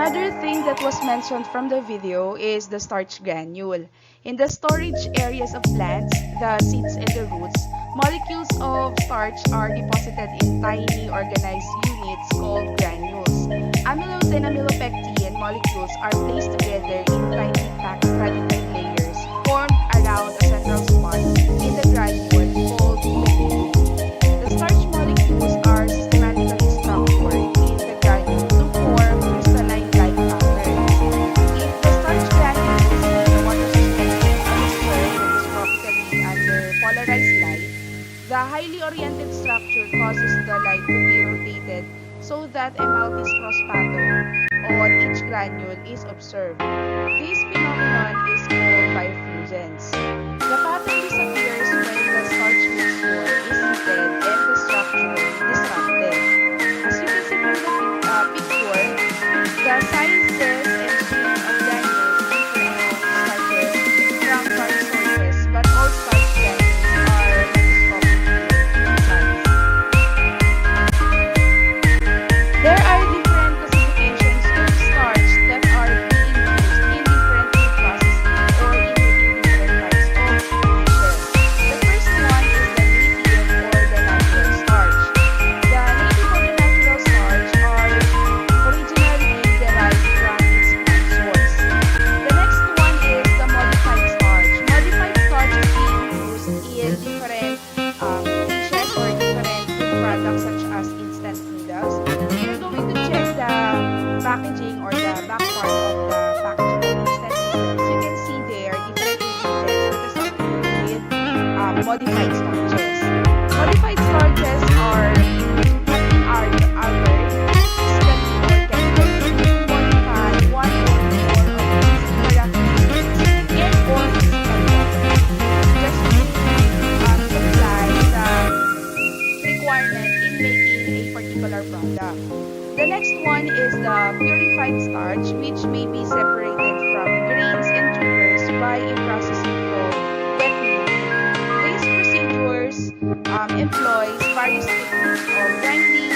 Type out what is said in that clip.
Another thing that was mentioned from the video is the starch granule. In the storage areas of plants, the seeds and the roots, molecules of starch are deposited in tiny organized units called granules. Amylose and amylopectin molecules are placed together in tiny packed stratified layers formed around a central spot in the granule called granule. The starch molecules are systematically structured in the granule to form crystalline-like patterns. If the starch granule is in the water suspension observed microscopically under polarized light, the highly oriented structure causes the light to be rotated so that a Maltese cross pattern on each granule is observed. This phenomenon is called birefringence. The pattern disappears when the starch mixture is heated and the structure disrupted. As you can see from the picture, the sizes and shape of granules differ among starches from starch sources, but all starch granules are microscopic in size. There are different classifications of starch that are being used in different food processing or in making different types of dishes. The first one is the native or the natural starch. The native or the natural starch are originally derived from its plant source. The next one is the modified starch. Modified starch is being used in different dishes or different food products such as instant noodles. If you're going to check the packaging or the back part of the packaging of instant noodles, you can see there different ingredients that is obtained with modified starches. Modified starches are altered physically or chemically to modify one or more of these characteristics and or physical properties just to supply the requirement in making a particular product. The next one is the purified starch, which may be separated from grains and sugars by a processing called wet milling. These procedures employs various techniques of grinding,